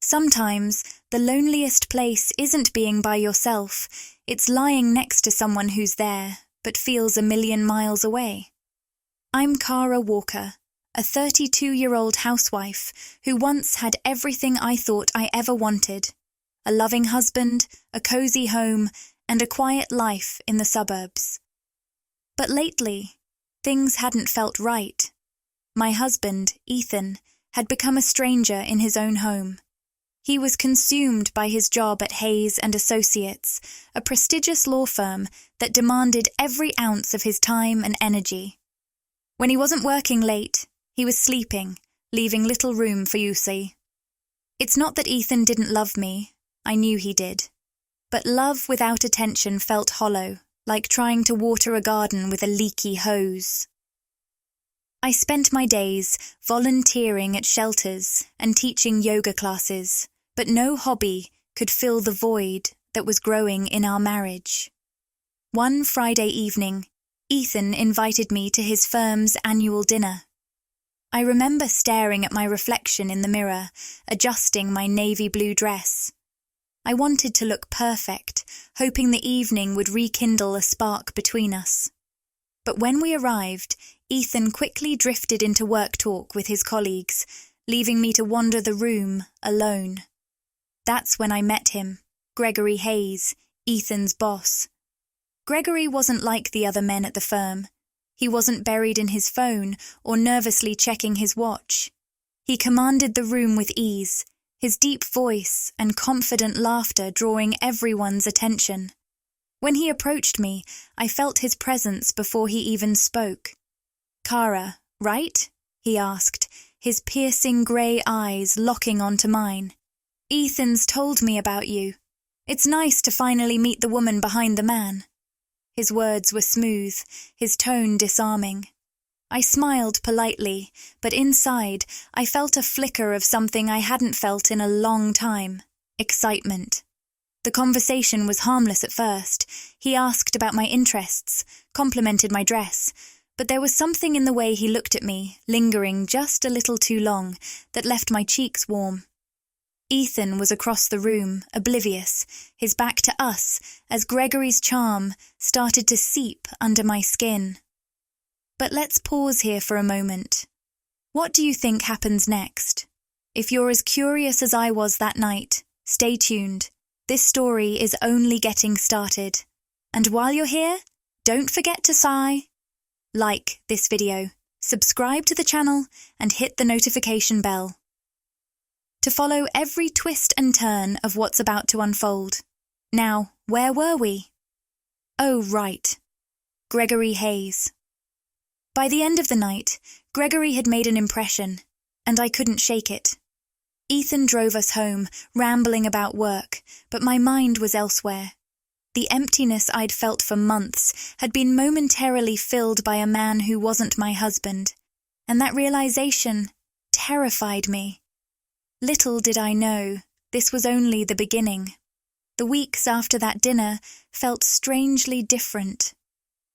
Sometimes, the loneliest place isn't being by yourself, it's lying next to someone who's there, but feels a million miles away. I'm Cara Walker, a 32-year-old housewife who once had everything I thought I ever wanted: a loving husband, a cozy home, and a quiet life in the suburbs. But lately, things hadn't felt right. My husband, Ethan, had become a stranger in his own home. He was consumed by his job at Hayes & Associates, a prestigious law firm that demanded every ounce of his time and energy. When he wasn't working late, he was sleeping, leaving little room for Yusi. It's not that Ethan didn't love me, I knew he did. But love without attention felt hollow, like trying to water a garden with a leaky hose. I spent my days volunteering at shelters and teaching yoga classes, but no hobby could fill the void that was growing in our marriage. One Friday evening, Ethan invited me to his firm's annual dinner. I remember staring at my reflection in the mirror, adjusting my navy blue dress. I wanted to look perfect, hoping the evening would rekindle a spark between us. But when we arrived, Ethan quickly drifted into work talk with his colleagues, leaving me to wander the room alone. That's when I met him, Gregory Hayes, Ethan's boss. Gregory wasn't like the other men at the firm. He wasn't buried in his phone or nervously checking his watch. He commanded the room with ease, his deep voice and confident laughter drawing everyone's attention. When he approached me, I felt his presence before he even spoke. "Cara, right?" he asked, his piercing grey eyes locking onto mine. "Ethan's told me about you. It's nice to finally meet the woman behind the man." His words were smooth, his tone disarming. I smiled politely, but inside I felt a flicker of something I hadn't felt in a long time: excitement. The conversation was harmless at first. He asked about my interests, complimented my dress, but there was something in the way he looked at me, lingering just a little too long, that left my cheeks warm. Ethan was across the room, oblivious, his back to us, as Gregory's charm started to seep under my skin. But let's pause here for a moment. What do you think happens next? If you're as curious as I was that night, stay tuned. This story is only getting started. And while you're here, don't forget to like this video, subscribe to the channel, and hit the notification bell to follow every twist and turn of what's about to unfold. Now, where were we? Oh, right. Gregory Hayes. By the end of the night, Gregory had made an impression, and I couldn't shake it. Ethan drove us home, rambling about work, but my mind was elsewhere. The emptiness I'd felt for months had been momentarily filled by a man who wasn't my husband, and that realization terrified me. Little did I know, this was only the beginning. The weeks after that dinner felt strangely different.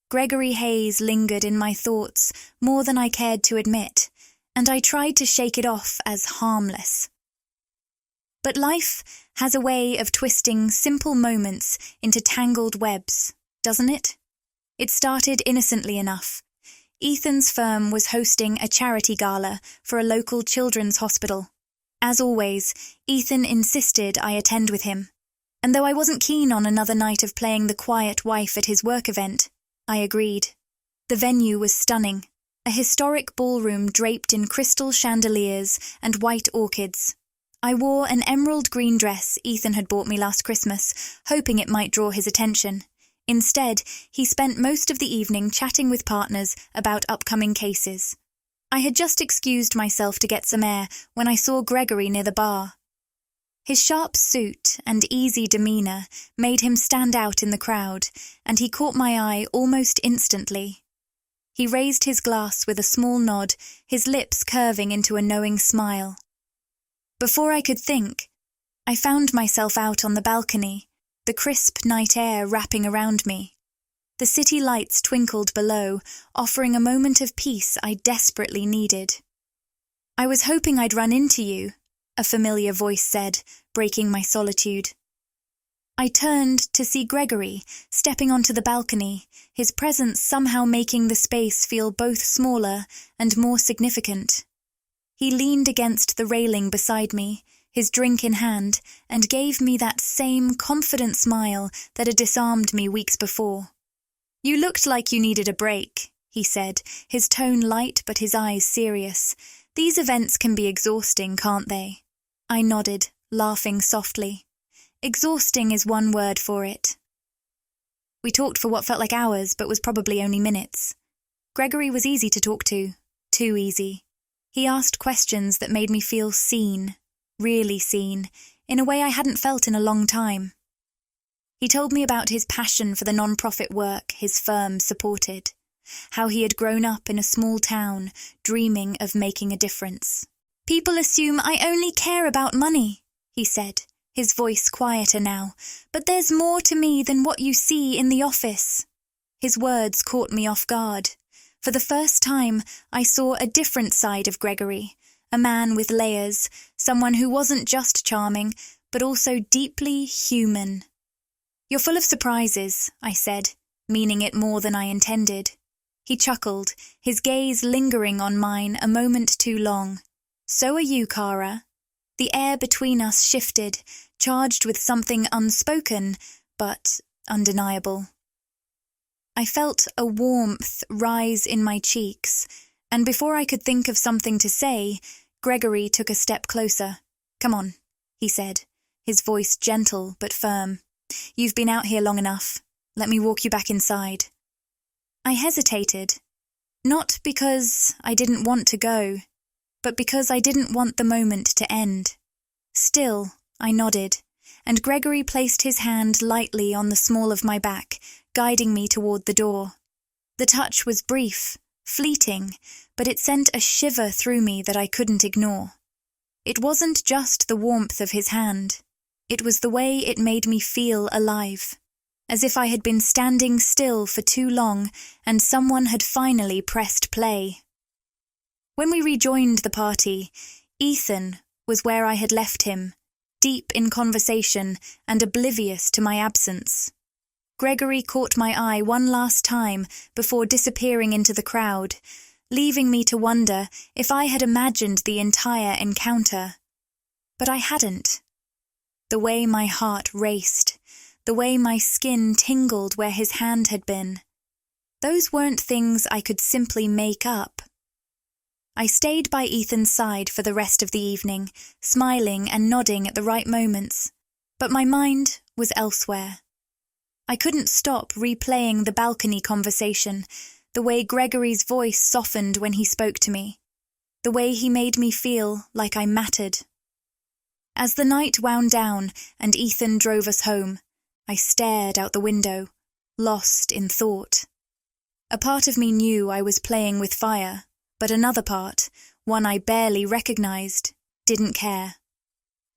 Gregory Hayes lingered in my thoughts more than I cared to admit, and I tried to shake it off as harmless. But life has a way of twisting simple moments into tangled webs, doesn't it? It started innocently enough. Ethan's firm was hosting a charity gala for a local children's hospital. As always, Ethan insisted I attend with him. And though I wasn't keen on another night of playing the quiet wife at his work event, I agreed. The venue was stunning, a historic ballroom draped in crystal chandeliers and white orchids. I wore an emerald green dress Ethan had bought me last Christmas, hoping it might draw his attention. Instead, he spent most of the evening chatting with partners about upcoming cases. I had just excused myself to get some air when I saw Gregory near the bar. His sharp suit and easy demeanor made him stand out in the crowd, and he caught my eye almost instantly. He raised his glass with a small nod, his lips curving into a knowing smile. Before I could think, I found myself out on the balcony, the crisp night air wrapping around me. The city lights twinkled below, offering a moment of peace I desperately needed. "I was hoping I'd run into you," a familiar voice said, breaking my solitude. I turned to see Gregory stepping onto the balcony, his presence somehow making the space feel both smaller and more significant. He leaned against the railing beside me, his drink in hand, and gave me that same confident smile that had disarmed me weeks before. "You looked like you needed a break," he said, his tone light but his eyes serious. "These events can be exhausting, can't they?" I nodded, laughing softly. Exhausting is one word for it. We talked for what felt like hours, but was probably only minutes. Gregory was easy to talk to, too easy. He asked questions that made me feel seen, really seen, in a way I hadn't felt in a long time. He told me about his passion for the non-profit work his firm supported, how he had grown up in a small town, dreaming of making a difference. "People assume I only care about money," he said, his voice quieter now, "but there's more to me than what you see in the office." His words caught me off guard. For the first time, I saw a different side of Gregory, a man with layers, someone who wasn't just charming, but also deeply human. "You're full of surprises," I said, meaning it more than I intended. He chuckled, his gaze lingering on mine a moment too long. "So are you, Kara." The air between us shifted, charged with something unspoken, but undeniable. I felt a warmth rise in my cheeks, and before I could think of something to say, Gregory took a step closer. "Come on," he said, his voice gentle but firm. "You've been out here long enough. Let me walk you back inside." I hesitated, not because I didn't want to go, but because I didn't want the moment to end. Still, I nodded, and Gregory placed his hand lightly on the small of my back, guiding me toward the door. The touch was brief, fleeting, but it sent a shiver through me that I couldn't ignore. It wasn't just the warmth of his hand. It was the way it made me feel alive, as if I had been standing still for too long and someone had finally pressed play. When we rejoined the party, Ethan was where I had left him, deep in conversation and oblivious to my absence. Gregory caught my eye one last time before disappearing into the crowd, leaving me to wonder if I had imagined the entire encounter. But I hadn't. The way my heart raced, the way my skin tingled where his hand had been, those weren't things I could simply make up. I stayed by Ethan's side for the rest of the evening, smiling and nodding at the right moments, but my mind was elsewhere. I couldn't stop replaying the balcony conversation, the way Gregory's voice softened when he spoke to me, the way he made me feel like I mattered. As the night wound down and Ethan drove us home, I stared out the window, lost in thought. A part of me knew I was playing with fire, but another part, one I barely recognized, didn't care.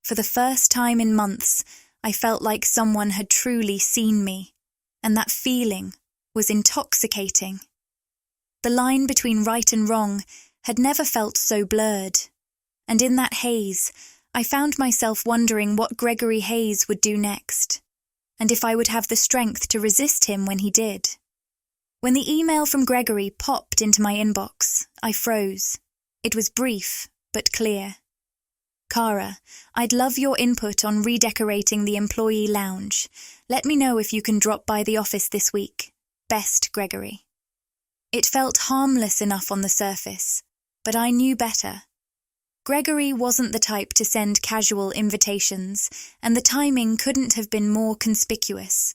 For the first time in months, I felt like someone had truly seen me, and that feeling was intoxicating. The line between right and wrong had never felt so blurred, and in that haze, I found myself wondering what Gregory Hayes would do next, and if I would have the strength to resist him when he did. When the email from Gregory popped into my inbox, I froze. It was brief, but clear. "Kara, I'd love your input on redecorating the employee lounge. Let me know if you can drop by the office this week. Best, Gregory." It felt harmless enough on the surface, but I knew better. Gregory wasn't the type to send casual invitations, and the timing couldn't have been more conspicuous.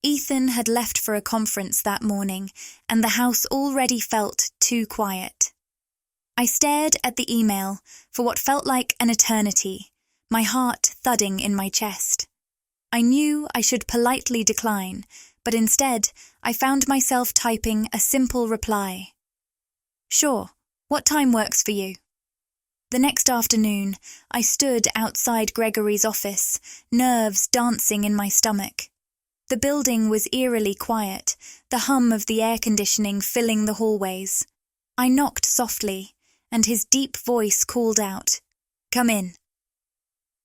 Ethan had left for a conference that morning, and the house already felt too quiet. I stared at the email for what felt like an eternity, my heart thudding in my chest. I knew I should politely decline, but instead I found myself typing a simple reply. "Sure, what time works for you?" The next afternoon, I stood outside Gregory's office, nerves dancing in my stomach. The building was eerily quiet, the hum of the air conditioning filling the hallways. I knocked softly, and his deep voice called out, "Come in."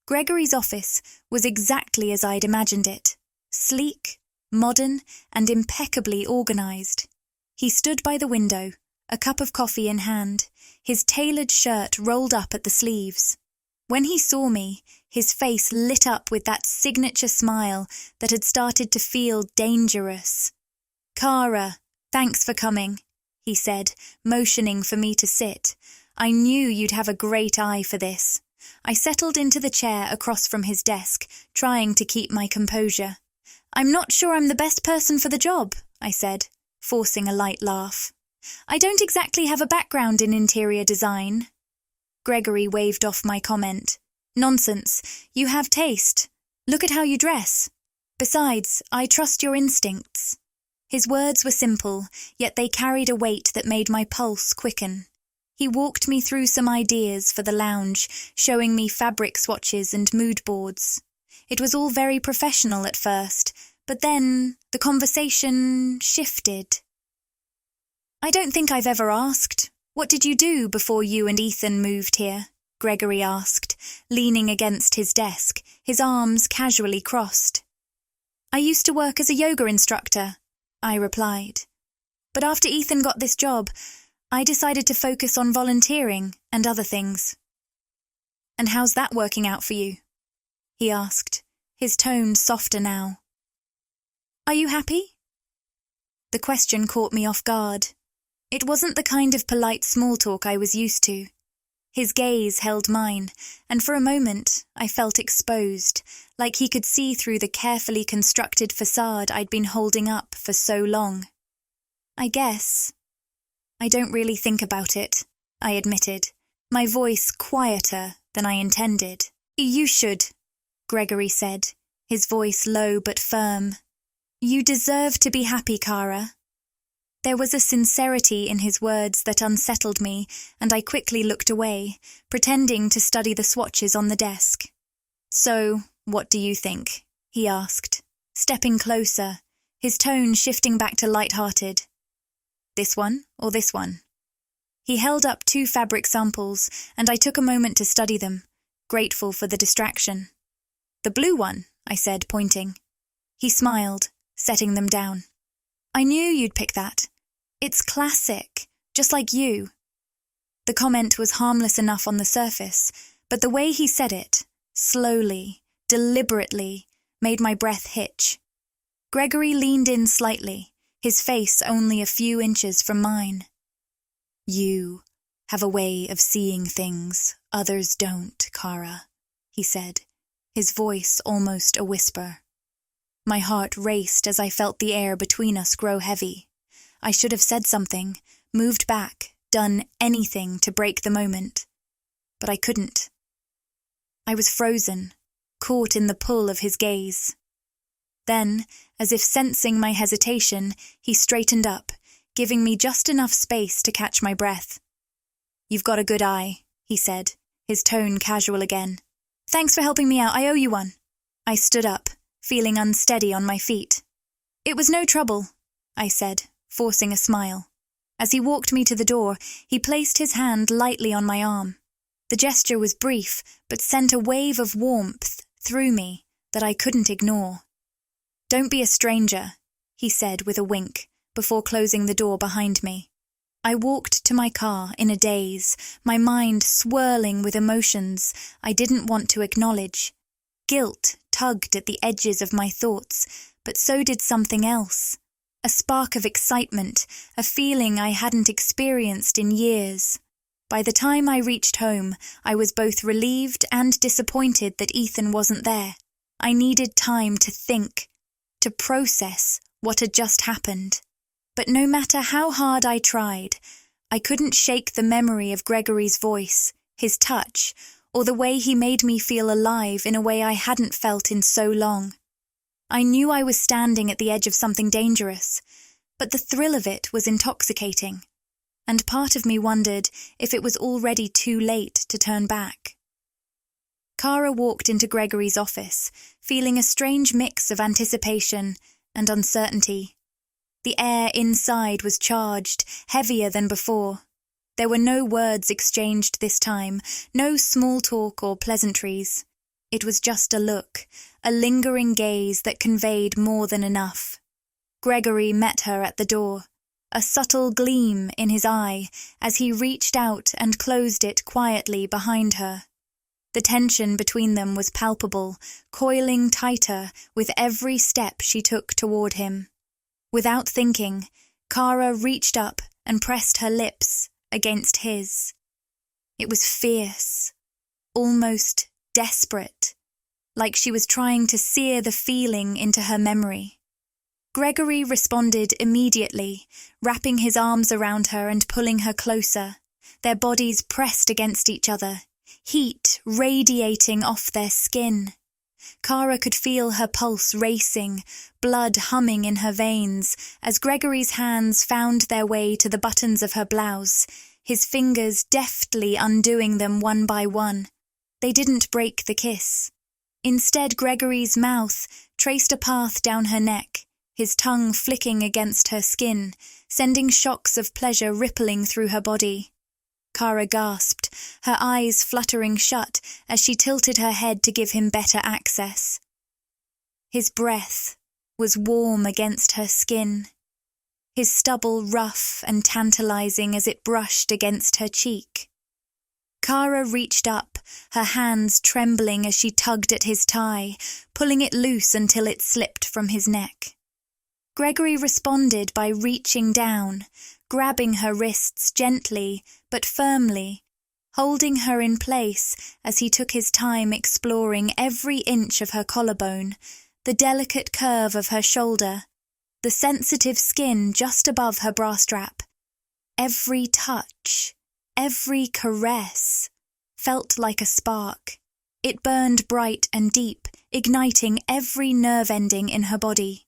Gregory's office was exactly as I'd imagined it, sleek, modern, and impeccably organized. He stood by the window, a cup of coffee in hand, his tailored shirt rolled up at the sleeves. When he saw me, his face lit up with that signature smile that had started to feel dangerous. "Kara, thanks for coming," he said, motioning for me to sit. "I knew you'd have a great eye for this." I settled into the chair across from his desk, trying to keep my composure. "I'm not sure I'm the best person for the job," I said, forcing a light laugh. "I don't exactly have a background in interior design." Gregory waved off my comment. "Nonsense. You have taste. Look at how you dress. Besides, I trust your instincts." His words were simple, yet they carried a weight that made my pulse quicken. He walked me through some ideas for the lounge, showing me fabric swatches and mood boards. It was all very professional at first, but then the conversation shifted. "I don't think I've ever asked. What did you do before you and Ethan moved here?" Gregory asked, leaning against his desk, his arms casually crossed. "I used to work as a yoga instructor," I replied. "But after Ethan got this job, I decided to focus on volunteering and other things." "And how's that working out for you?" he asked, his tone softer now. "Are you happy?" The question caught me off guard. It wasn't the kind of polite small talk I was used to. His gaze held mine, and for a moment I felt exposed, like he could see through the carefully constructed facade I'd been holding up for so long. "I guess. I don't really think about it," I admitted, my voice quieter than I intended. "You should," Gregory said, his voice low but firm. "You deserve to be happy, Kara." There was a sincerity in his words that unsettled me, and I quickly looked away, pretending to study the swatches on the desk. "So, what do you think?" he asked, stepping closer, his tone shifting back to light-hearted. "This one or this one?" He held up 2 fabric samples, and I took a moment to study them, grateful for the distraction. "The blue one," I said, pointing. He smiled, setting them down. "I knew you'd pick that. It's classic, just like you." The comment was harmless enough on the surface, but the way he said it, slowly, deliberately, made my breath hitch. Gregory leaned in slightly, his face only a few inches from mine. "You have a way of seeing things others don't, Kara," he said, his voice almost a whisper. My heart raced as I felt the air between us grow heavy. I should have said something, moved back, done anything to break the moment. But I couldn't. I was frozen, caught in the pull of his gaze. Then, as if sensing my hesitation, he straightened up, giving me just enough space to catch my breath. "You've got a good eye," he said, his tone casual again. "Thanks for helping me out, I owe you one." I stood up, feeling unsteady on my feet. "It was no trouble," I said, forcing a smile. As he walked me to the door, he placed his hand lightly on my arm. The gesture was brief, but sent a wave of warmth through me that I couldn't ignore. "Don't be a stranger," he said with a wink, before closing the door behind me. I walked to my car in a daze, my mind swirling with emotions I didn't want to acknowledge. Guilt tugged at the edges of my thoughts, but so did something else. A spark of excitement, a feeling I hadn't experienced in years. By the time I reached home, I was both relieved and disappointed that Ethan wasn't there. I needed time to think, to process what had just happened. But no matter how hard I tried, I couldn't shake the memory of Gregory's voice, his touch, or the way he made me feel alive in a way I hadn't felt in so long. I knew I was standing at the edge of something dangerous, but the thrill of it was intoxicating, and part of me wondered if it was already too late to turn back. Kara walked into Gregory's office, feeling a strange mix of anticipation and uncertainty. The air inside was charged, heavier than before. There were no words exchanged this time, no small talk or pleasantries. It was just a look, a lingering gaze that conveyed more than enough. Gregory met her at the door, a subtle gleam in his eye as he reached out and closed it quietly behind her. The tension between them was palpable, coiling tighter with every step she took toward him. Without thinking, Kara reached up and pressed her lips against his. It was fierce, almost desperate, like she was trying to sear the feeling into her memory. Gregory responded immediately, wrapping his arms around her and pulling her closer, their bodies pressed against each other, heat radiating off their skin. Kara could feel her pulse racing, blood humming in her veins, as Gregory's hands found their way to the buttons of her blouse, his fingers deftly undoing them one by one. They didn't break the kiss. Instead, Gregory's mouth traced a path down her neck, his tongue flicking against her skin, sending shocks of pleasure rippling through her body. Kara gasped, her eyes fluttering shut as she tilted her head to give him better access. His breath was warm against her skin, his stubble rough and tantalizing as it brushed against her cheek. Kara reached up, her hands trembling as she tugged at his tie, pulling it loose until it slipped from his neck. Gregory responded by reaching down, grabbing her wrists gently but firmly, holding her in place as he took his time exploring every inch of her collarbone, the delicate curve of her shoulder, the sensitive skin just above her bra strap. Every touch, every caress, felt like a spark. It burned bright and deep, igniting every nerve ending in her body.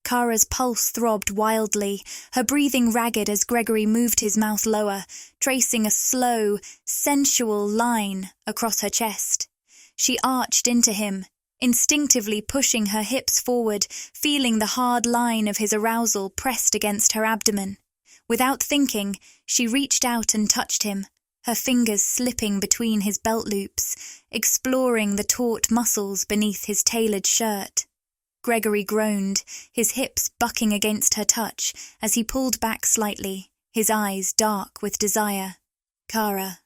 Kara's pulse throbbed wildly, her breathing ragged as Gregory moved his mouth lower, tracing a slow, sensual line across her chest. She arched into him, instinctively pushing her hips forward, feeling the hard line of his arousal pressed against her abdomen. Without thinking, she reached out and touched him, her fingers slipping between his belt loops, exploring the taut muscles beneath his tailored shirt. Gregory groaned, his hips bucking against her touch as he pulled back slightly, his eyes dark with desire. "Kara,"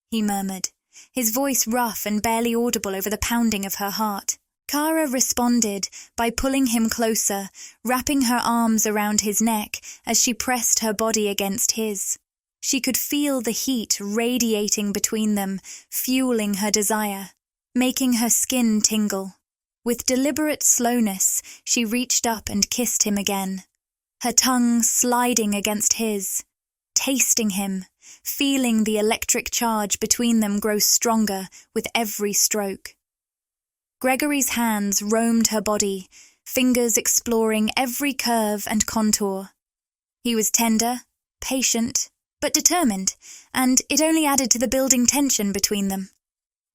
he murmured, his voice rough and barely audible over the pounding of her heart. Kara responded by pulling him closer, wrapping her arms around his neck as she pressed her body against his. She could feel the heat radiating between them, fueling her desire, making her skin tingle. With deliberate slowness, she reached up and kissed him again, her tongue sliding against his, tasting him, feeling the electric charge between them grow stronger with every stroke. Gregory's hands roamed her body, fingers exploring every curve and contour. He was tender, patient, but determined, and it only added to the building tension between them.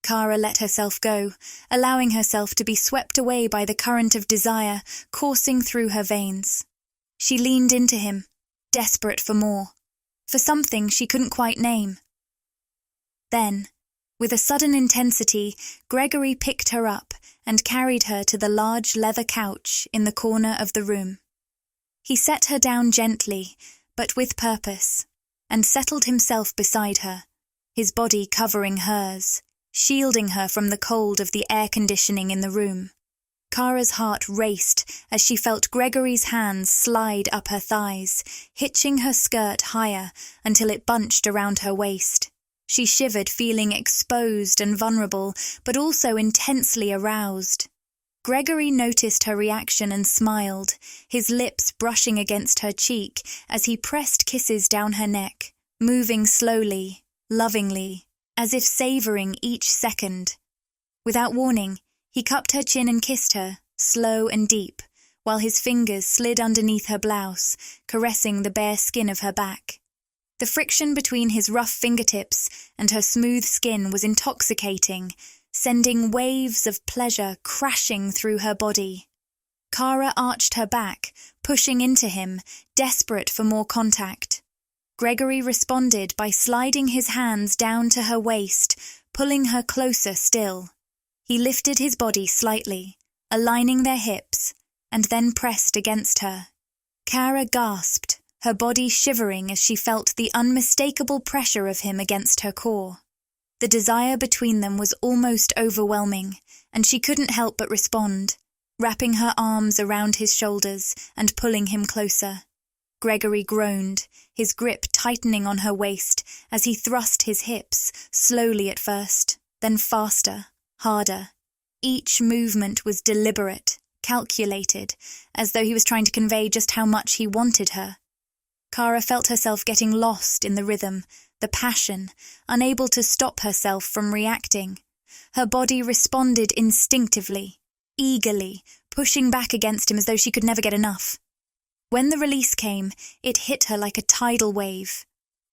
Kara let herself go, allowing herself to be swept away by the current of desire coursing through her veins. She leaned into him, desperate for more, for something she couldn't quite name. Then, with a sudden intensity, Gregory picked her up and carried her to the large leather couch in the corner of the room. He set her down gently, but with purpose, and settled himself beside her, his body covering hers, shielding her from the cold of the air conditioning in the room. Kara's heart raced as she felt Gregory's hands slide up her thighs, hitching her skirt higher until it bunched around her waist. She shivered, feeling exposed and vulnerable, but also intensely aroused. Gregory noticed her reaction and smiled, his lips brushing against her cheek as he pressed kisses down her neck, moving slowly, lovingly, as if savoring each second. Without warning, he cupped her chin and kissed her, slow and deep, while his fingers slid underneath her blouse, caressing the bare skin of her back. The friction between his rough fingertips and her smooth skin was intoxicating, sending waves of pleasure crashing through her body. Kara arched her back, pushing into him, desperate for more contact. Gregory responded by sliding his hands down to her waist, pulling her closer still. He lifted his body slightly, aligning their hips, and then pressed against her. Kara gasped, her body shivering as she felt the unmistakable pressure of him against her core. The desire between them was almost overwhelming, and she couldn't help but respond, wrapping her arms around his shoulders and pulling him closer. Gregory groaned, his grip tightening on her waist as he thrust his hips, slowly at first, then faster, harder. Each movement was deliberate, calculated, as though he was trying to convey just how much he wanted her. Kara felt herself getting lost in the rhythm, the passion, unable to stop herself from reacting. Her body responded instinctively, eagerly, pushing back against him as though she could never get enough. When the release came, it hit her like a tidal wave.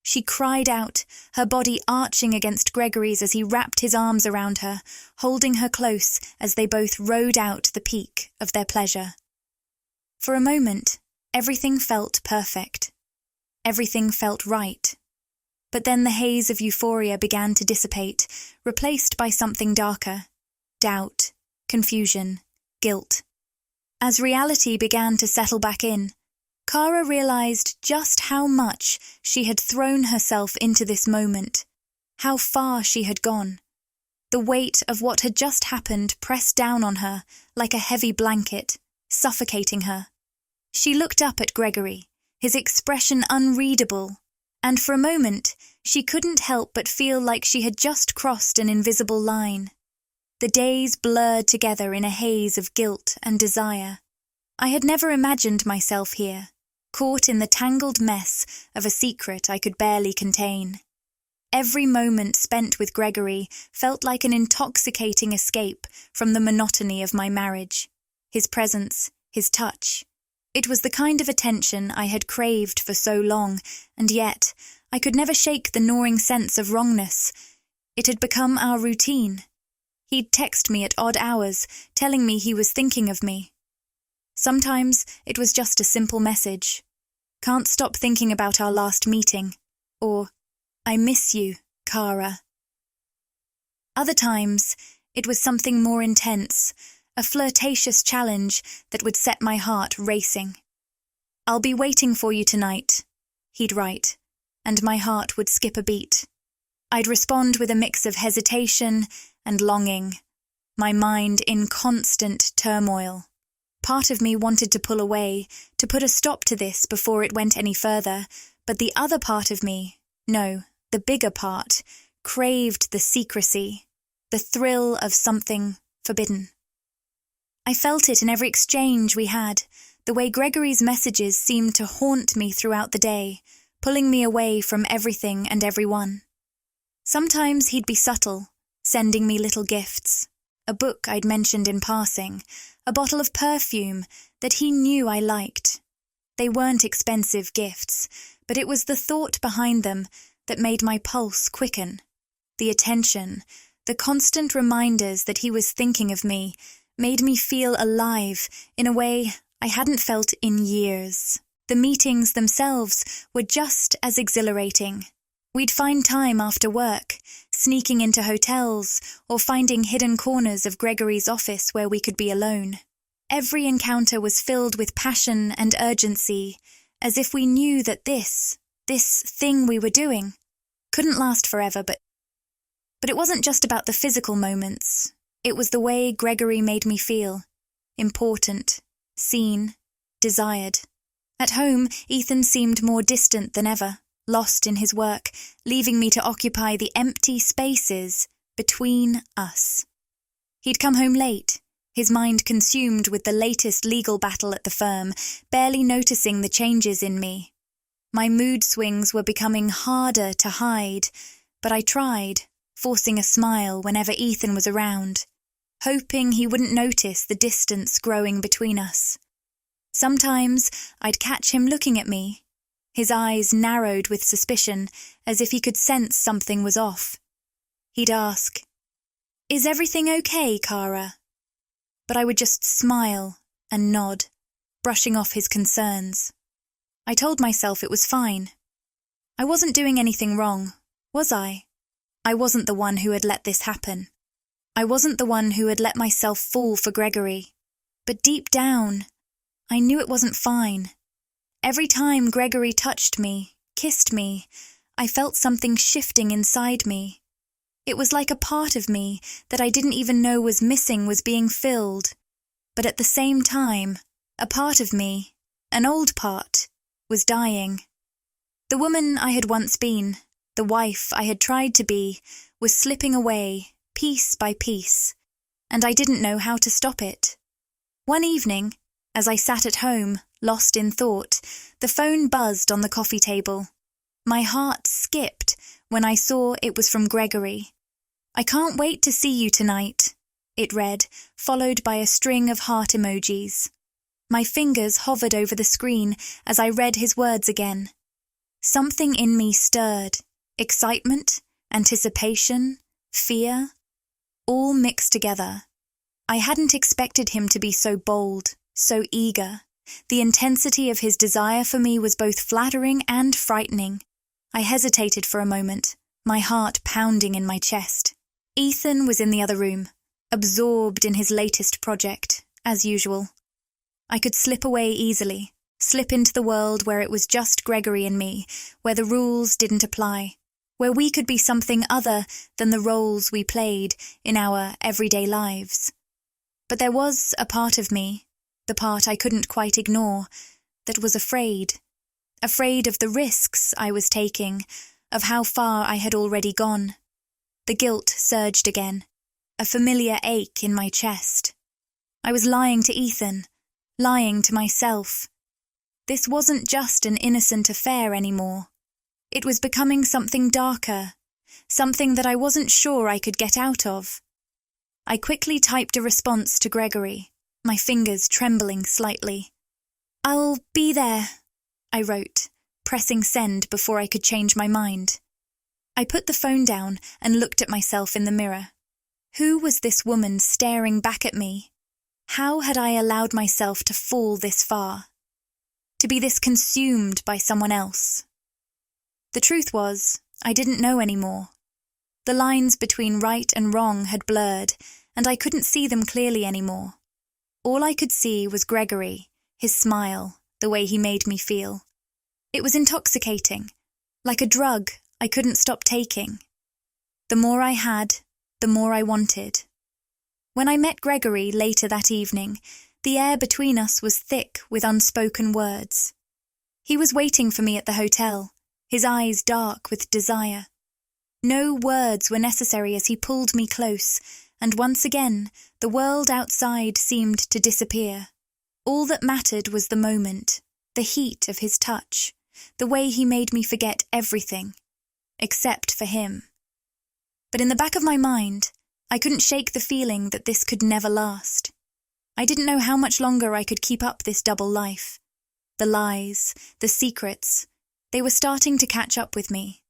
She cried out, her body arching against Gregory's as he wrapped his arms around her, holding her close as they both rode out the peak of their pleasure. For a moment, everything felt perfect. Everything felt right. But then the haze of euphoria began to dissipate, replaced by something darker: doubt, confusion, guilt. As reality began to settle back in, Kara realized just how much she had thrown herself into this moment, how far she had gone. The weight of what had just happened pressed down on her like a heavy blanket, suffocating her. She looked up at Gregory, his expression unreadable, and for a moment she couldn't help but feel like she had just crossed an invisible line. The days blurred together in a haze of guilt and desire. I had never imagined myself here, caught in the tangled mess of a secret I could barely contain. Every moment spent with Gregory felt like an intoxicating escape from the monotony of my marriage. His presence, his touch. It was the kind of attention I had craved for so long, and yet I could never shake the gnawing sense of wrongness. It had become our routine. He'd text me at odd hours, telling me he was thinking of me. Sometimes it was just a simple message. Can't stop thinking about our last meeting. Or, I miss you, Kara. Other times, it was something more intense, a flirtatious challenge that would set my heart racing. I'll be waiting for you tonight, he'd write, and my heart would skip a beat. I'd respond with a mix of hesitation and longing, my mind in constant turmoil. Part of me wanted to pull away, to put a stop to this before it went any further, but the other part of me, no, the bigger part, craved the secrecy, the thrill of something forbidden. I felt it in every exchange we had, the way Gregory's messages seemed to haunt me throughout the day, pulling me away from everything and everyone. Sometimes he'd be subtle, sending me little gifts, a book I'd mentioned in passing, a bottle of perfume that he knew I liked. They weren't expensive gifts, but it was the thought behind them that made my pulse quicken. The attention, the constant reminders that he was thinking of me, made me feel alive in a way I hadn't felt in years. The meetings themselves were just as exhilarating. We'd find time after work, sneaking into hotels or finding hidden corners of Gregory's office where we could be alone. Every encounter was filled with passion and urgency, as if we knew that this thing we were doing, couldn't last forever, but it wasn't just about the physical moments. It was the way Gregory made me feel. Important, seen, desired. At home, Ethan seemed more distant than ever, lost in his work, leaving me to occupy the empty spaces between us. He'd come home late, his mind consumed with the latest legal battle at the firm, barely noticing the changes in me. My mood swings were becoming harder to hide, but I tried, forcing a smile whenever Ethan was around, hoping he wouldn't notice the distance growing between us. Sometimes I'd catch him looking at me, his eyes narrowed with suspicion, as if he could sense something was off. He'd ask, "Is everything okay, Kara?" But I would just smile and nod, brushing off his concerns. I told myself it was fine. I wasn't doing anything wrong, was I? I wasn't the one who had let this happen. I wasn't the one who had let myself fall for Gregory. But deep down, I knew it wasn't fine. Every time Gregory touched me, kissed me, I felt something shifting inside me. It was like a part of me that I didn't even know was missing was being filled. But at the same time, a part of me, an old part, was dying. The woman I had once been, the wife I had tried to be, was slipping away, piece by piece, and I didn't know how to stop it. One evening, as I sat at home, lost in thought, the phone buzzed on the coffee table. My heart skipped when I saw it was from Gregory. "I can't wait to see you tonight," it read, followed by a string of heart emojis. My fingers hovered over the screen as I read his words again. Something in me stirred. Excitement, anticipation, fear, all mixed together. I hadn't expected him to be so bold, so eager. The intensity of his desire for me was both flattering and frightening. I hesitated for a moment, my heart pounding in my chest. Ethan was in the other room, absorbed in his latest project, as usual. I could slip away easily, slip into the world where it was just Gregory and me, where the rules didn't apply, where we could be something other than the roles we played in our everyday lives. But there was a part of me, the part I couldn't quite ignore, that was afraid. Afraid of the risks I was taking, of how far I had already gone. The guilt surged again, a familiar ache in my chest. I was lying to Ethan, lying to myself. This wasn't just an innocent affair anymore. It was becoming something darker, something that I wasn't sure I could get out of. I quickly typed a response to Gregory, my fingers trembling slightly. "I'll be there," I wrote, pressing send before I could change my mind. I put the phone down and looked at myself in the mirror. Who was this woman staring back at me? How had I allowed myself to fall this far? To be this consumed by someone else? The truth was, I didn't know anymore. The lines between right and wrong had blurred, and I couldn't see them clearly anymore. All I could see was Gregory, his smile, the way he made me feel. It was intoxicating, like a drug I couldn't stop taking. The more I had, the more I wanted. When I met Gregory later that evening, the air between us was thick with unspoken words. He was waiting for me at the hotel, his eyes dark with desire. No words were necessary as he pulled me close, and once again, the world outside seemed to disappear. All that mattered was the moment, the heat of his touch, the way he made me forget everything, except for him. But in the back of my mind, I couldn't shake the feeling that this could never last. I didn't know how much longer I could keep up this double life. The lies, the secrets, they were starting to catch up with me.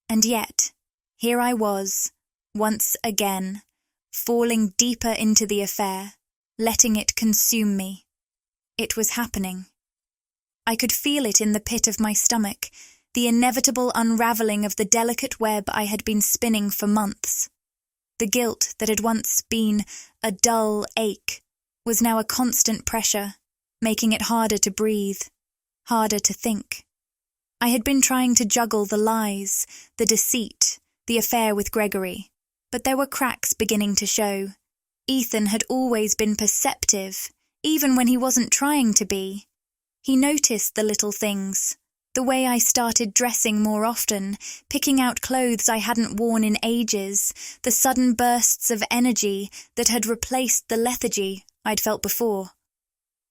And yet, here I was, once again, falling deeper into the affair, letting it consume me. It was happening. I could feel it in the pit of my stomach, the inevitable unravelling of the delicate web I had been spinning for months. The guilt that had once been a dull ache was now a constant pressure, making it harder to breathe, harder to think. I had been trying to juggle the lies, the deceit, the affair with Gregory, but there were cracks beginning to show. Ethan had always been perceptive, even when he wasn't trying to be. He noticed the little things, the way I started dressing more often, picking out clothes I hadn't worn in ages, the sudden bursts of energy that had replaced the lethargy I'd felt before.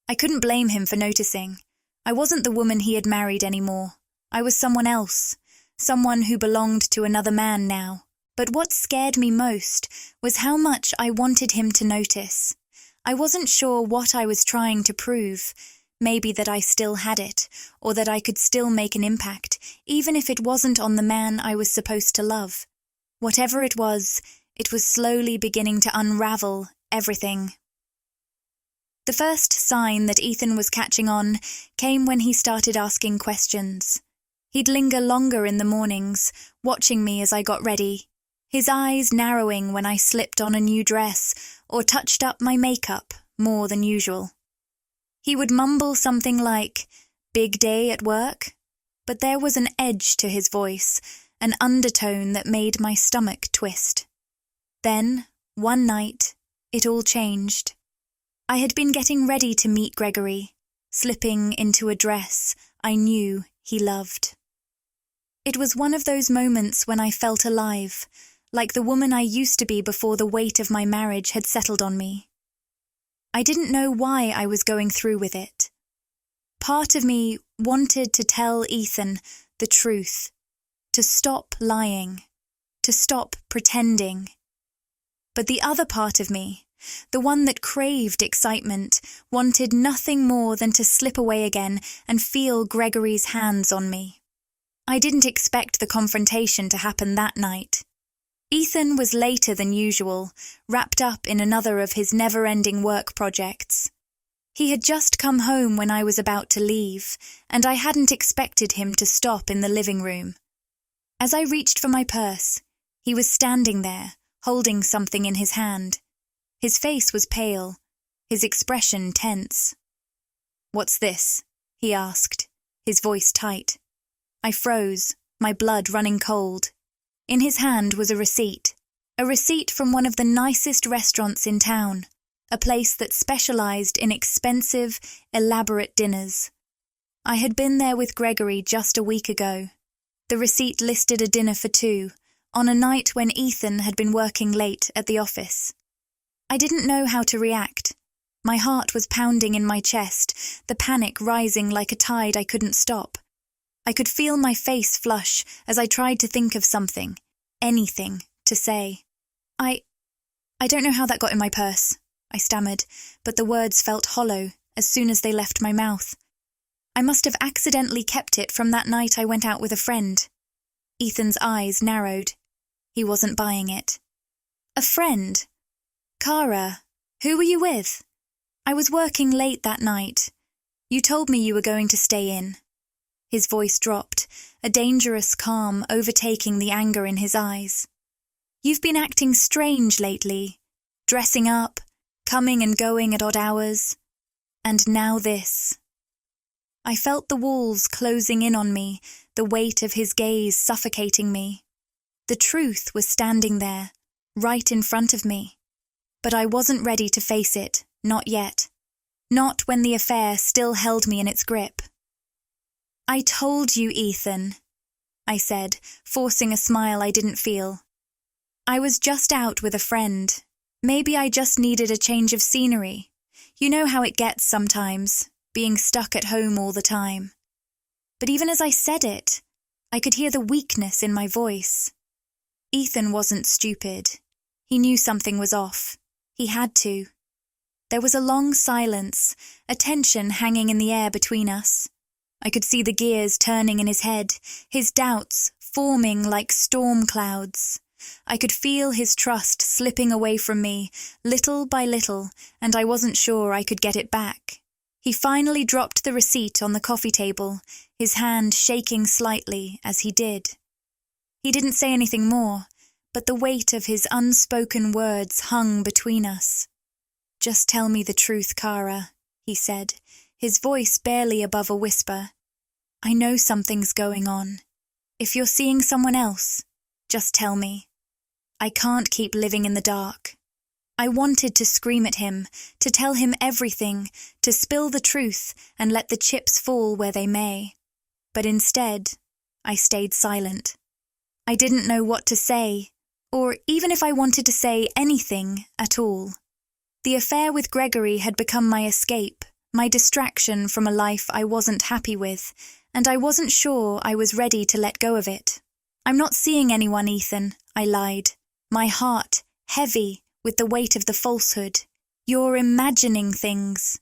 I couldn't blame him for noticing. I wasn't the woman he had married anymore. I was someone else, someone who belonged to another man now. But what scared me most was how much I wanted him to notice. I wasn't sure what I was trying to prove. Maybe that I still had it, or that I could still make an impact, even if it wasn't on the man I was supposed to love. Whatever it was slowly beginning to unravel everything. The first sign that Ethan was catching on came when he started asking questions. He'd linger longer in the mornings, watching me as I got ready. his eyes narrowing when I slipped on a new dress or touched up my makeup more than usual. He would mumble something like, "Big day at work?" But there was an edge to his voice, an undertone that made my stomach twist. Then, one night, it all changed. I had been getting ready to meet Gregory, slipping into a dress I knew he loved. It was one of those moments when I felt alive, like the woman I used to be before the weight of my marriage had settled on me. I didn't know why I was going through with it. Part of me wanted to tell Ethan the truth, to stop lying, to stop pretending. But the other part of me, the one that craved excitement, wanted nothing more than to slip away again and feel Gregory's hands on me. I didn't expect the confrontation to happen that night. Ethan was later than usual, wrapped up in another of his never-ending work projects. He had just come home when I was about to leave, and I hadn't expected him to stop in the living room. As I reached for my purse, he was standing there, holding something in his hand. His face was pale, his expression tense. "What's this?" he asked, his voice tight. I froze, my blood running cold. In his hand was a receipt from one of the nicest restaurants in town, a place that specialized in expensive, elaborate dinners. I had been there with Gregory just a week ago. The receipt listed a dinner for two, on a night when Ethan had been working late at the office. I didn't know how to react. My heart was pounding in my chest, the panic rising like a tide I couldn't stop. I could feel my face flush as I tried to think of something, anything, to say. I don't know how that got in my purse," I stammered, but the words felt hollow as soon as they left my mouth. "I must have accidentally kept it from that night I went out with a friend." Ethan's eyes narrowed. He wasn't buying it. "A friend? Cara, who were you with? I was working late that night. You told me you were going to stay in." His voice dropped, a dangerous calm overtaking the anger in his eyes. "You've been acting strange lately, dressing up, coming and going at odd hours. And now this." I felt the walls closing in on me, the weight of his gaze suffocating me. The truth was standing there, right in front of me. But I wasn't ready to face it, not yet. Not when the affair still held me in its grip. "I told you, Ethan," I said, forcing a smile I didn't feel. "I was just out with a friend. Maybe I just needed a change of scenery. You know how it gets sometimes, being stuck at home all the time." But even as I said it, I could hear the weakness in my voice. Ethan wasn't stupid. He knew something was off. He had to. There was a long silence, a tension hanging in the air between us. I could see the gears turning in his head, his doubts forming like storm clouds. I could feel his trust slipping away from me, little by little, and I wasn't sure I could get it back. He finally dropped the receipt on the coffee table, his hand shaking slightly as he did. He didn't say anything more, but the weight of his unspoken words hung between us. "Just tell me the truth, Cara," he said, his voice barely above a whisper. "I know something's going on. If you're seeing someone else, just tell me. I can't keep living in the dark." I wanted to scream at him, to tell him everything, to spill the truth and let the chips fall where they may. But instead, I stayed silent. I didn't know what to say, or even if I wanted to say anything at all. The affair with Gregory had become my escape, my distraction from a life I wasn't happy with, and I wasn't sure I was ready to let go of it. "I'm not seeing anyone, Ethan," I lied, my heart heavy with the weight of the falsehood. "You're imagining things."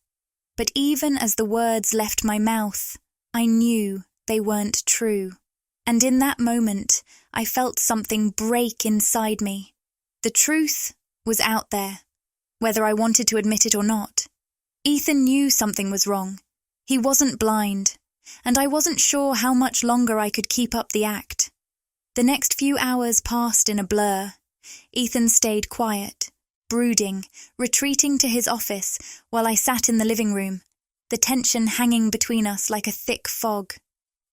But even as the words left my mouth, I knew they weren't true. And in that moment, I felt something break inside me. The truth was out there, whether I wanted to admit it or not. Ethan knew something was wrong. He wasn't blind, and I wasn't sure how much longer I could keep up the act. The next few hours passed in a blur, Ethan stayed quiet, brooding, retreating to his office while I sat in the living room, the tension hanging between us like a thick fog.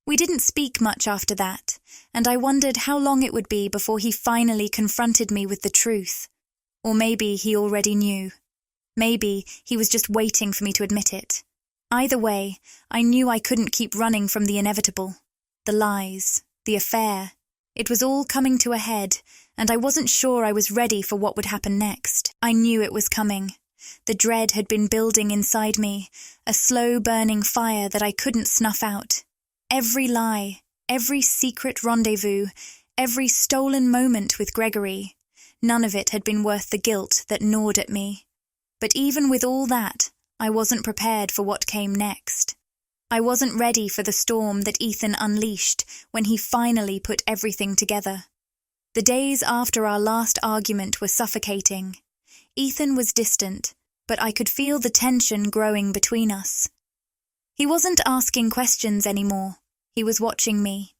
We didn't speak much after that, and I wondered how long it would be before he finally confronted me with the truth. Or maybe he already knew. Maybe he was just waiting for me to admit it. Either way, I knew I couldn't keep running from the inevitable. The lies, the affair. It was all coming to a head, and I wasn't sure I was ready for what would happen next. I knew it was coming. The dread had been building inside me, a slow-burning fire that I couldn't snuff out. Every lie, every secret rendezvous, every stolen moment with Gregory, none of it had been worth the guilt that gnawed at me. But even with all that, I wasn't prepared for what came next. I wasn't ready for the storm that Ethan unleashed when he finally put everything together. The days after our last argument were suffocating. Ethan was distant, but I could feel the tension growing between us. He wasn't asking questions anymore. He was watching me.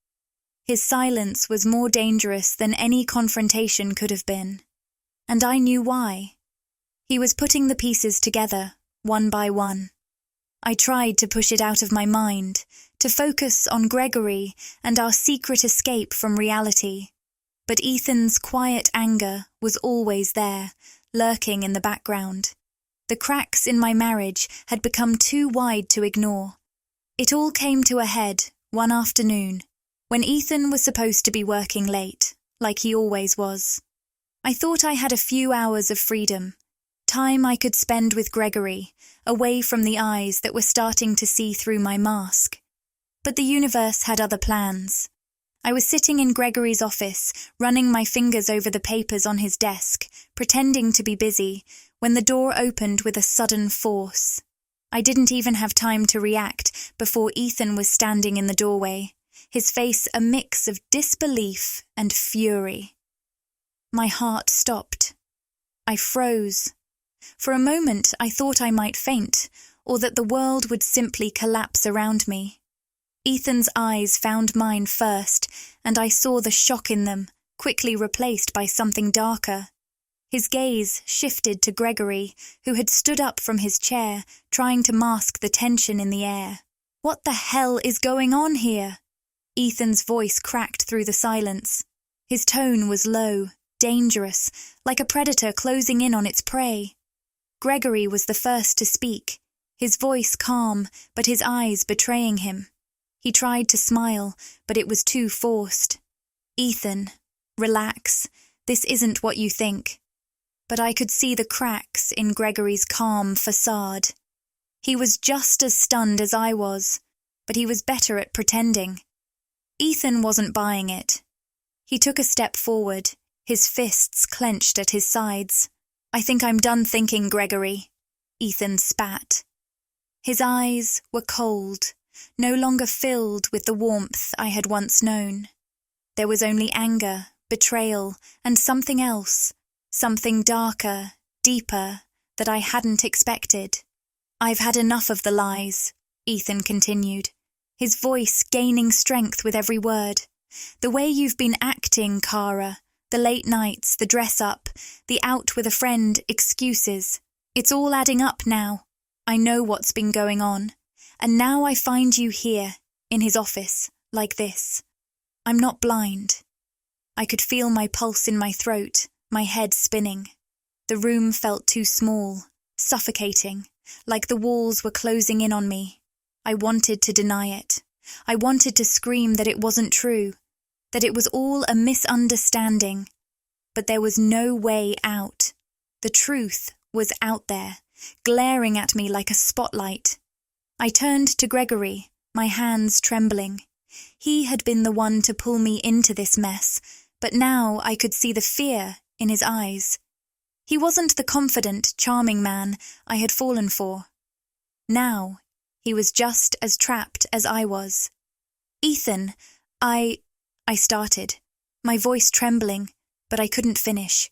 His silence was more dangerous than any confrontation could have been. And I knew why. He was putting the pieces together, one by one. I tried to push it out of my mind, to focus on Gregory and our secret escape from reality. But Ethan's quiet anger was always there, lurking in the background. The cracks in my marriage had become too wide to ignore. It all came to a head one afternoon, when Ethan was supposed to be working late, like he always was. I thought I had a few hours of freedom, time I could spend with Gregory, away from the eyes that were starting to see through my mask. But the universe had other plans. I was sitting in Gregory's office, running my fingers over the papers on his desk, pretending to be busy, when the door opened with a sudden force. I didn't even have time to react before Ethan was standing in the doorway, his face a mix of disbelief and fury. My heart stopped. I froze. For a moment I thought I might faint, or that the world would simply collapse around me. Ethan's eyes found mine first, and I saw the shock in them, quickly replaced by something darker. His gaze shifted to Gregory, who had stood up from his chair, trying to mask the tension in the air. "What the hell is going on here?" Ethan's voice cracked through the silence. His tone was low, dangerous, like a predator closing in on its prey. Gregory was the first to speak, his voice calm, but his eyes betraying him. He tried to smile, but it was too forced. "Ethan, relax. This isn't what you think." But I could see the cracks in Gregory's calm facade. He was just as stunned as I was, but he was better at pretending. Ethan wasn't buying it. He took a step forward, his fists clenched at his sides. "I think I'm done thinking, Gregory," Ethan spat. His eyes were cold, no longer filled with the warmth I had once known. There was only anger, betrayal, and something else. Something darker, deeper, that I hadn't expected. "I've had enough of the lies," Ethan continued, his voice gaining strength with every word. "The way you've been acting, Kara, the late nights, the dress-up, the out with a friend excuses. It's all adding up now. I know what's been going on. And now I find you here, in his office, like this. I'm not blind." I could feel my pulse in my throat, my head spinning. The room felt too small, suffocating, like the walls were closing in on me. I wanted to deny it. I wanted to scream that it wasn't true, that it was all a misunderstanding. But there was no way out. The truth was out there, glaring at me like a spotlight. I turned to Gregory, my hands trembling. He had been the one to pull me into this mess, but now I could see the fear in his eyes. He wasn't the confident, charming man I had fallen for. Now, he was just as trapped as I was. "Ethan, I started, my voice trembling, but I couldn't finish.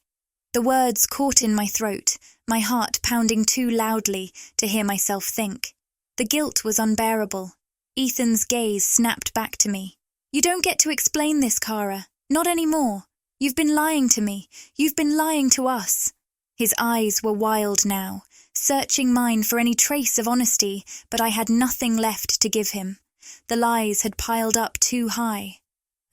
The words caught in my throat, my heart pounding too loudly to hear myself think. The guilt was unbearable. Ethan's gaze snapped back to me. "You don't get to explain this, Kara. Not anymore. You've been lying to me. You've been lying to us." His eyes were wild now, searching mine for any trace of honesty, but I had nothing left to give him. The lies had piled up too high.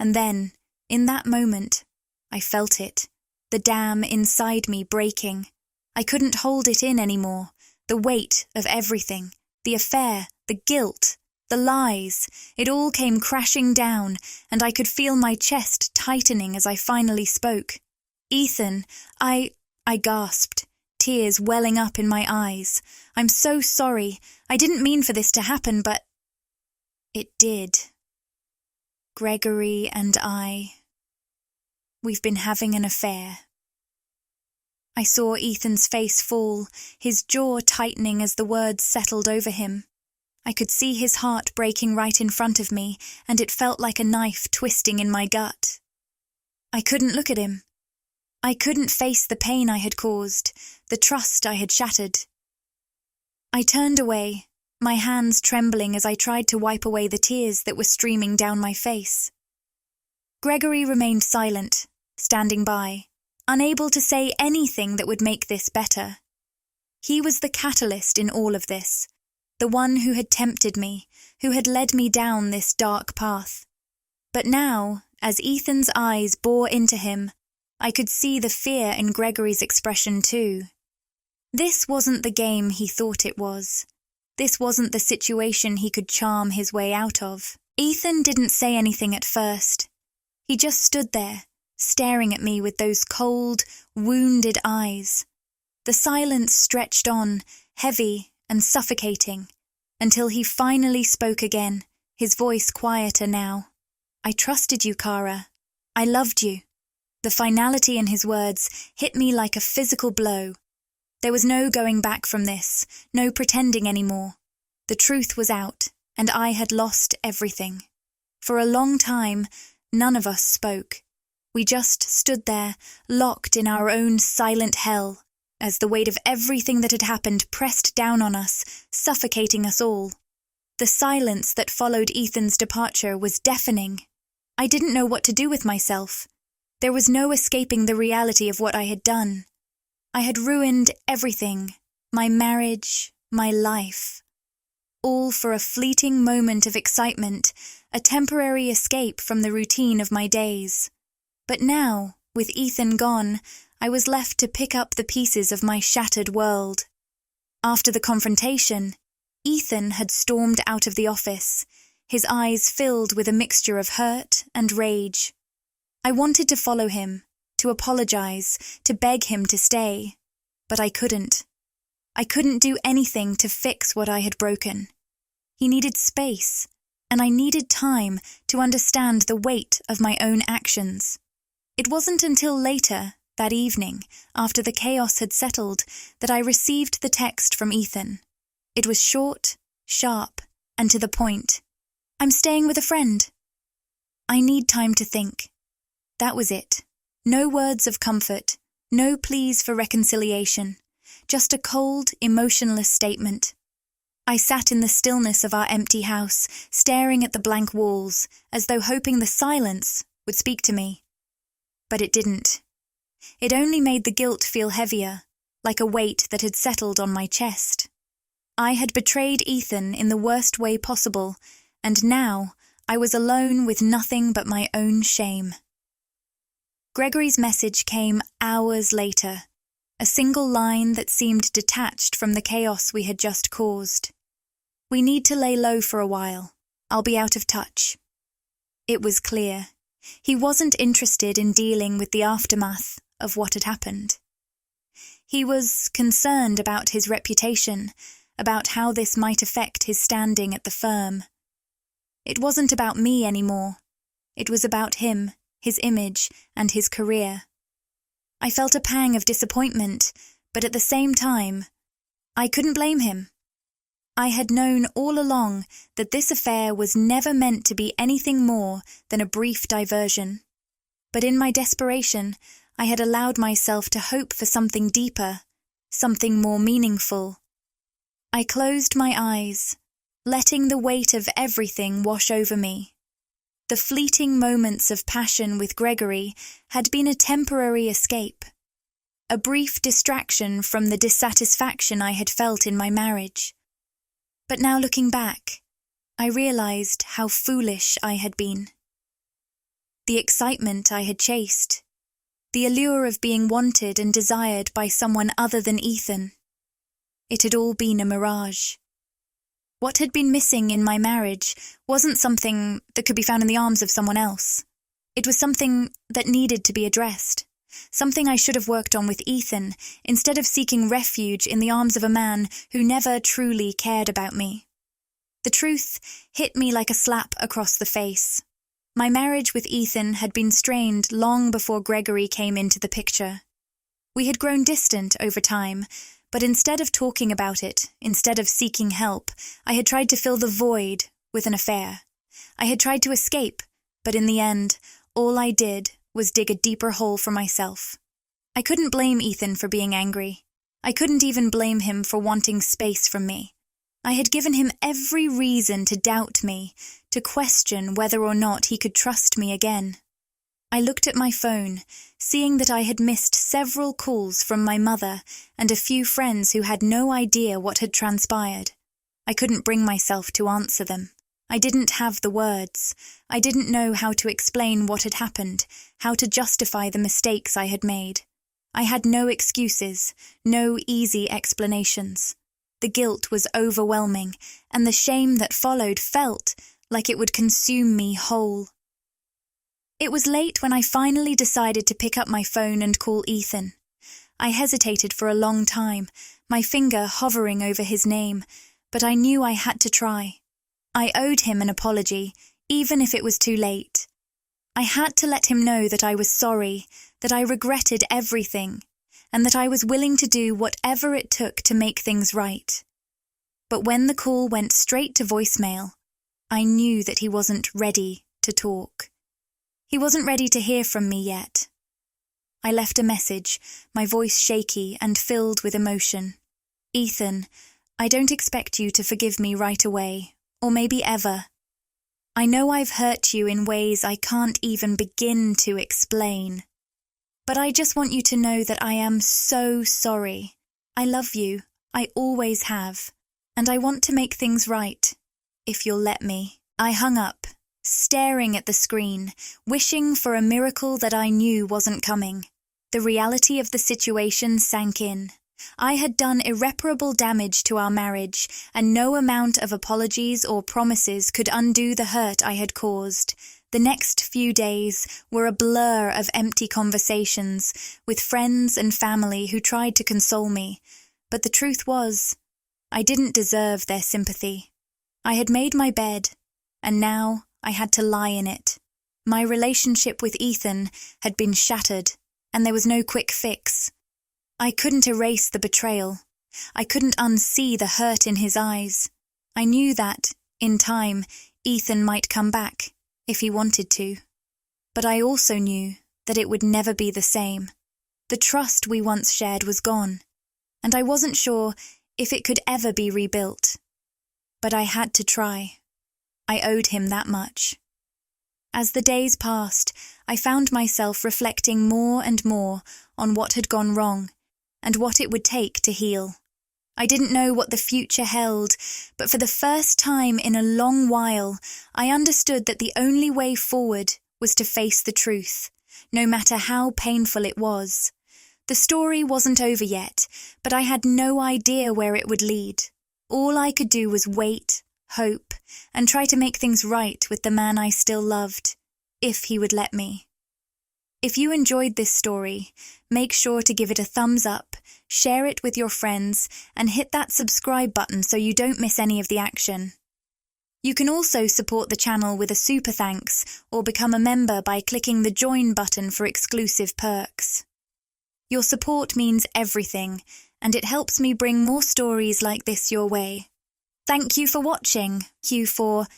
And then, in that moment, I felt it, the dam inside me breaking. I couldn't hold it in anymore, the weight of everything, the affair, the guilt, the lies. It all came crashing down, and I could feel my chest tightening as I finally spoke. "Ethan, I gasped, tears welling up in my eyes. "I'm so sorry. I didn't mean for this to happen, but—" It did. Gregory and we've been having an affair. I saw Ethan's face fall, his jaw tightening as the words settled over him. I could see his heart breaking right in front of me, and it felt like a knife twisting in my gut. I couldn't look at him. I couldn't face the pain I had caused, the trust I had shattered. I turned away, my hands trembling as I tried to wipe away the tears that were streaming down my face. Gregory remained silent, standing by, unable to say anything that would make this better. He was the catalyst in all of this, the one who had tempted me, who had led me down this dark path. But now, as Ethan's eyes bore into him, I could see the fear in Gregory's expression too. This wasn't the game he thought it was. This wasn't the situation he could charm his way out of. Ethan didn't say anything at first. He just stood there, staring at me with those cold, wounded eyes. The silence stretched on, heavy and suffocating, until he finally spoke again, his voice quieter now. "I trusted you, Kara. I loved you." The finality in his words hit me like a physical blow. There was no going back from this, no pretending anymore. The truth was out, and I had lost everything. For a long time, none of us spoke. We just stood there, locked in our own silent hell, as the weight of everything that had happened pressed down on us, suffocating us all. The silence that followed Ethan's departure was deafening. I didn't know what to do with myself. There was no escaping the reality of what I had done. I had ruined everything, my marriage, my life. All for a fleeting moment of excitement, a temporary escape from the routine of my days. But now, with Ethan gone, I was left to pick up the pieces of my shattered world. After the confrontation, Ethan had stormed out of the office, his eyes filled with a mixture of hurt and rage. I wanted to follow him, to apologize, to beg him to stay, but I couldn't. I couldn't do anything to fix what I had broken. He needed space, and I needed time to understand the weight of my own actions. It wasn't until later, that evening, after the chaos had settled, that I received the text from Ethan. It was short, sharp, and to the point. "I'm staying with a friend. I need time to think." That was it. No words of comfort, no pleas for reconciliation, just a cold, emotionless statement. I sat in the stillness of our empty house, staring at the blank walls, as though hoping the silence would speak to me. But it didn't. It only made the guilt feel heavier, like a weight that had settled on my chest. I had betrayed Ethan in the worst way possible, and now I was alone with nothing but my own shame. Gregory's message came hours later, a single line that seemed detached from the chaos we had just caused. "We need to lay low for a while. I'll be out of touch." It was clear. He wasn't interested in dealing with the aftermath of what had happened. He was concerned about his reputation, about how this might affect his standing at the firm. It wasn't about me anymore. It was about him, his image, and his career. I felt a pang of disappointment, but at the same time, I couldn't blame him. I had known all along that this affair was never meant to be anything more than a brief diversion. But in my desperation, I had allowed myself to hope for something deeper, something more meaningful. I closed my eyes, letting the weight of everything wash over me. The fleeting moments of passion with Gregory had been a temporary escape, a brief distraction from the dissatisfaction I had felt in my marriage. But now looking back, I realized how foolish I had been. The excitement I had chased, the allure of being wanted and desired by someone other than Ethan, it had all been a mirage. What had been missing in my marriage wasn't something that could be found in the arms of someone else. It was something that needed to be addressed, something I should have worked on with Ethan instead of seeking refuge in the arms of a man who never truly cared about me. The truth hit me like a slap across the face. My marriage with Ethan had been strained long before Gregory came into the picture. We had grown distant over time, but instead of talking about it, instead of seeking help, I had tried to fill the void with an affair. I had tried to escape, but in the end, all I did was dig a deeper hole for myself. I couldn't blame Ethan for being angry. I couldn't even blame him for wanting space from me. I had given him every reason to doubt me, to question whether or not he could trust me again. I looked at my phone, seeing that I had missed several calls from my mother and a few friends who had no idea what had transpired. I couldn't bring myself to answer them. I didn't have the words. I didn't know how to explain what had happened, how to justify the mistakes I had made. I had no excuses, no easy explanations. The guilt was overwhelming, and the shame that followed felt like it would consume me whole. It was late when I finally decided to pick up my phone and call Ethan. I hesitated for a long time, my finger hovering over his name, but I knew I had to try. I owed him an apology, even if it was too late. I had to let him know that I was sorry, that I regretted everything, and that I was willing to do whatever it took to make things right. But when the call went straight to voicemail, I knew that he wasn't ready to talk. He wasn't ready to hear from me yet. I left a message, my voice shaky and filled with emotion. Ethan, I don't expect you to forgive me right away, or maybe ever. I know I've hurt you in ways I can't even begin to explain. But I just want you to know that I am so sorry. I love you, I always have, and I want to make things right, if you'll let me. I hung up, staring at the screen, wishing for a miracle that I knew wasn't coming. The reality of the situation sank in. I had done irreparable damage to our marriage, and no amount of apologies or promises could undo the hurt I had caused. The next few days were a blur of empty conversations with friends and family who tried to console me, but the truth was, I didn't deserve their sympathy. I had made my bed, and now I had to lie in it. My relationship with Ethan had been shattered, and there was no quick fix. I couldn't erase the betrayal. I couldn't unsee the hurt in his eyes. I knew that, in time, Ethan might come back, if he wanted to. But I also knew that it would never be the same. The trust we once shared was gone, and I wasn't sure if it could ever be rebuilt. But I had to try. I owed him that much. As the days passed, I found myself reflecting more and more on what had gone wrong and what it would take to heal. I didn't know what the future held, but for the first time in a long while, I understood that the only way forward was to face the truth, no matter how painful it was. The story wasn't over yet, but I had no idea where it would lead. All I could do was wait, hope, and try to make things right with the man I still loved, if he would let me. If you enjoyed this story, make sure to give it a thumbs up, share it with your friends, and hit that subscribe button so you don't miss any of the action. You can also support the channel with a super thanks or become a member by clicking the join button for exclusive perks. Your support means everything, and it helps me bring more stories like this your way. Thank you for watching. Thank you for